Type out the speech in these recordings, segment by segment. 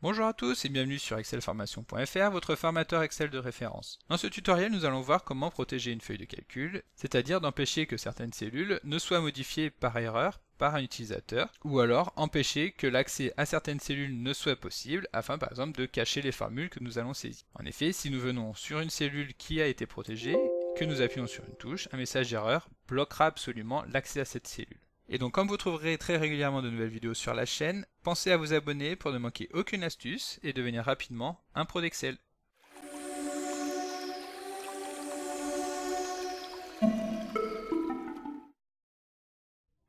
Bonjour à tous et bienvenue sur excelformation.fr, votre formateur Excel de référence. Dans ce tutoriel, nous allons voir comment protéger une feuille de calcul, c'est-à-dire d'empêcher que certaines cellules ne soient modifiées par erreur par un utilisateur, ou alors empêcher que l'accès à certaines cellules ne soit possible, afin par exemple de cacher les formules que nous allons saisir. En effet, si nous venons sur une cellule qui a été protégée, que nous appuyons sur une touche, un message d'erreur bloquera absolument l'accès à cette cellule. Et donc comme vous trouverez très régulièrement de nouvelles vidéos sur la chaîne, pensez à vous abonner pour ne manquer aucune astuce et devenir rapidement un pro d'Excel.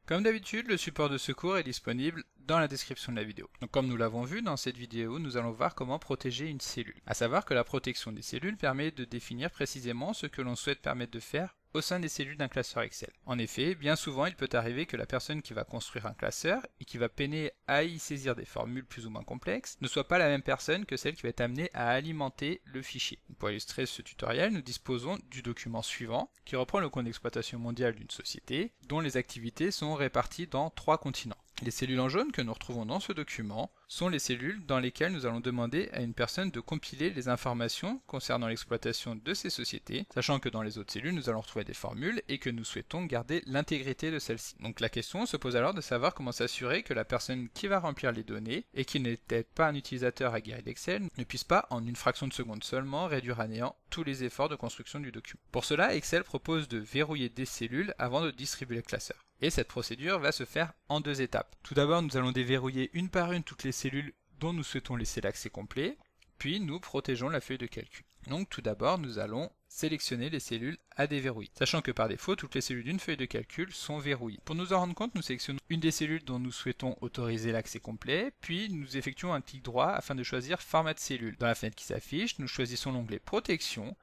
Comme d'habitude, le support de secours est disponible dans la description de la vidéo. Donc comme nous l'avons vu dans cette vidéo, nous allons voir comment protéger une cellule. À savoir que la protection des cellules permet de définir précisément ce que l'on souhaite permettre de faire au sein des cellules d'un classeur Excel. En effet, bien souvent, il peut arriver que la personne qui va construire un classeur et qui va peiner à y saisir des formules plus ou moins complexes ne soit pas la même personne que celle qui va être amenée à alimenter le fichier. Pour illustrer ce tutoriel, nous disposons du document suivant qui reprend le compte d'exploitation mondial d'une société dont les activités sont réparties dans 3 continents. Les cellules en jaune que nous retrouvons dans ce document sont les cellules dans lesquelles nous allons demander à une personne de compiler les informations concernant l'exploitation de ces sociétés, sachant que dans les autres cellules nous allons retrouver des formules et que nous souhaitons garder l'intégrité de celles-ci. Donc la question se pose alors de savoir comment s'assurer que la personne qui va remplir les données et qui n'est peut-être pas un utilisateur aguerri d'Excel ne puisse pas en une fraction de seconde seulement réduire à néant tous les efforts de construction du document. Pour cela, Excel propose de verrouiller des cellules avant de distribuer le classeur. Et cette procédure va se faire en 2 étapes. Tout d'abord, nous allons déverrouiller une par une toutes les cellules dont nous souhaitons laisser l'accès complet, puis nous protégeons la feuille de calcul. Donc tout d'abord, nous allons sélectionner les cellules à déverrouiller, sachant que par défaut, toutes les cellules d'une feuille de calcul sont verrouillées. Pour nous en rendre compte, nous sélectionnons une des cellules dont nous souhaitons autoriser l'accès complet, puis nous effectuons un clic droit afin de choisir Format de cellule. Dans la fenêtre qui s'affiche, nous choisissons l'onglet Protection,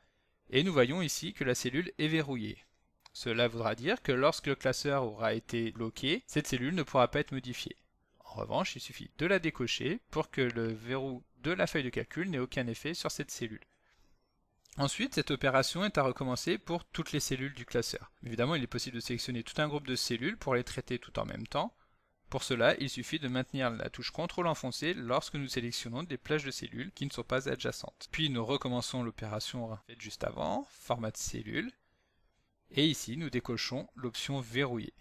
et nous voyons ici que la cellule est verrouillée. Cela voudra dire que lorsque le classeur aura été bloqué, cette cellule ne pourra pas être modifiée. En revanche, il suffit de la décocher pour que le verrou de la feuille de calcul n'ait aucun effet sur cette cellule. Ensuite, cette opération est à recommencer pour toutes les cellules du classeur. Évidemment, il est possible de sélectionner tout un groupe de cellules pour les traiter tout en même temps. Pour cela, il suffit de maintenir la touche CTRL enfoncée lorsque nous sélectionnons des plages de cellules qui ne sont pas adjacentes. Puis nous recommençons l'opération faite juste avant, Format de cellule. Et ici, nous décochons l'option verrouiller.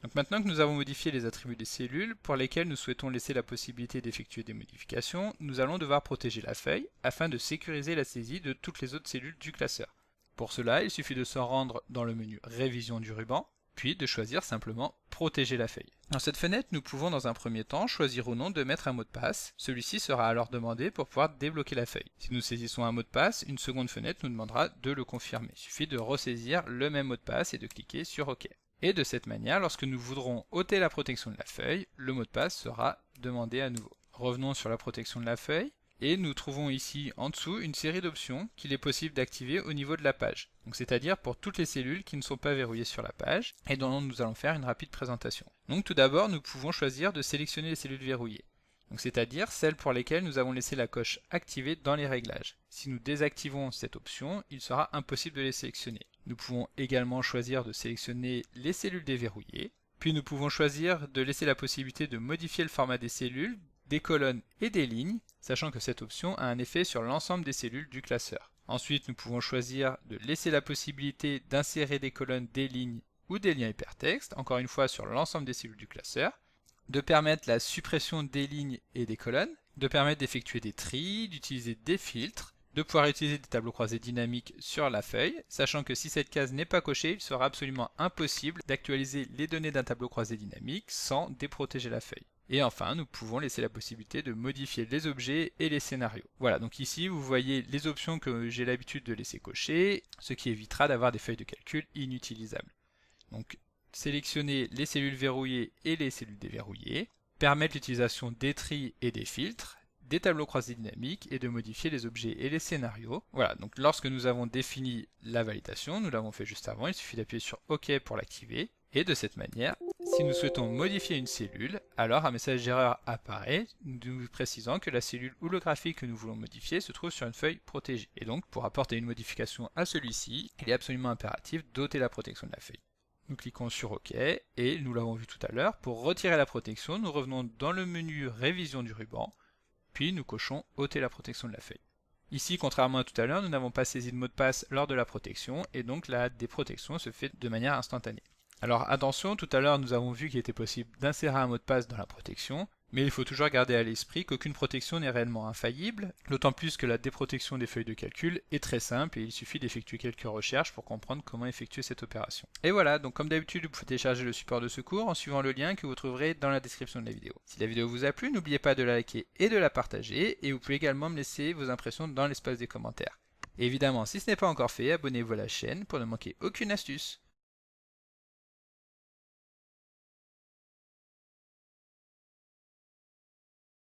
Donc maintenant que nous avons modifié les attributs des cellules pour lesquelles nous souhaitons laisser la possibilité d'effectuer des modifications, nous allons devoir protéger la feuille afin de sécuriser la saisie de toutes les autres cellules du classeur. Pour cela, il suffit de se rendre dans le menu Révision du ruban, puis de choisir simplement Protéger la feuille. Dans cette fenêtre, nous pouvons dans un premier temps choisir ou non de mettre un mot de passe. Celui-ci sera alors demandé pour pouvoir débloquer la feuille. Si nous saisissons un mot de passe, une seconde fenêtre nous demandera de le confirmer. Il suffit de ressaisir le même mot de passe et de cliquer sur OK. Et de cette manière, lorsque nous voudrons ôter la protection de la feuille, le mot de passe sera demandé à nouveau. Revenons sur la protection de la feuille. Et nous trouvons ici en dessous une série d'options qu'il est possible d'activer au niveau de la page. Donc c'est-à-dire pour toutes les cellules qui ne sont pas verrouillées sur la page et dont nous allons faire une rapide présentation. Donc tout d'abord, nous pouvons choisir de sélectionner les cellules verrouillées. Donc c'est-à-dire celles pour lesquelles nous avons laissé la coche activée dans les réglages. Si nous désactivons cette option, il sera impossible de les sélectionner. Nous pouvons également choisir de sélectionner les cellules déverrouillées. Puis nous pouvons choisir de laisser la possibilité de modifier le format des cellules, des colonnes et des lignes, sachant que cette option a un effet sur l'ensemble des cellules du classeur. Ensuite, nous pouvons choisir de laisser la possibilité d'insérer des colonnes, des lignes ou des liens hypertextes, encore une fois sur l'ensemble des cellules du classeur, de permettre la suppression des lignes et des colonnes, de permettre d'effectuer des tris, d'utiliser des filtres, de pouvoir utiliser des tableaux croisés dynamiques sur la feuille, sachant que si cette case n'est pas cochée, il sera absolument impossible d'actualiser les données d'un tableau croisé dynamique sans déprotéger la feuille. Et enfin, nous pouvons laisser la possibilité de modifier les objets et les scénarios. Voilà, donc ici vous voyez les options que j'ai l'habitude de laisser cocher, ce qui évitera d'avoir des feuilles de calcul inutilisables. Donc sélectionner les cellules verrouillées et les cellules déverrouillées, permettre l'utilisation des tris et des filtres, des tableaux croisés dynamiques et de modifier les objets et les scénarios. Voilà, donc lorsque nous avons défini la validation, nous l'avons fait juste avant, il suffit d'appuyer sur OK pour l'activer. Et de cette manière, si nous souhaitons modifier une cellule, alors un message d'erreur apparaît, nous précisant que la cellule ou le graphique que nous voulons modifier se trouve sur une feuille protégée. Et donc, pour apporter une modification à celui-ci, il est absolument impératif d'ôter la protection de la feuille. Nous cliquons sur OK, et nous l'avons vu tout à l'heure, pour retirer la protection, nous revenons dans le menu Révision du ruban, puis nous cochons ôter la protection de la feuille. Ici, contrairement à tout à l'heure, nous n'avons pas saisi de mot de passe lors de la protection et donc la déprotection se fait de manière instantanée. Alors attention, tout à l'heure nous avons vu qu'il était possible d'insérer un mot de passe dans la protection, mais il faut toujours garder à l'esprit qu'aucune protection n'est réellement infaillible, d'autant plus que la déprotection des feuilles de calcul est très simple et il suffit d'effectuer quelques recherches pour comprendre comment effectuer cette opération. Et voilà, donc comme d'habitude vous pouvez télécharger le support de secours en suivant le lien que vous trouverez dans la description de la vidéo. Si la vidéo vous a plu, n'oubliez pas de la liker et de la partager, et vous pouvez également me laisser vos impressions dans l'espace des commentaires. Et évidemment, si ce n'est pas encore fait, abonnez-vous à la chaîne pour ne manquer aucune astuce.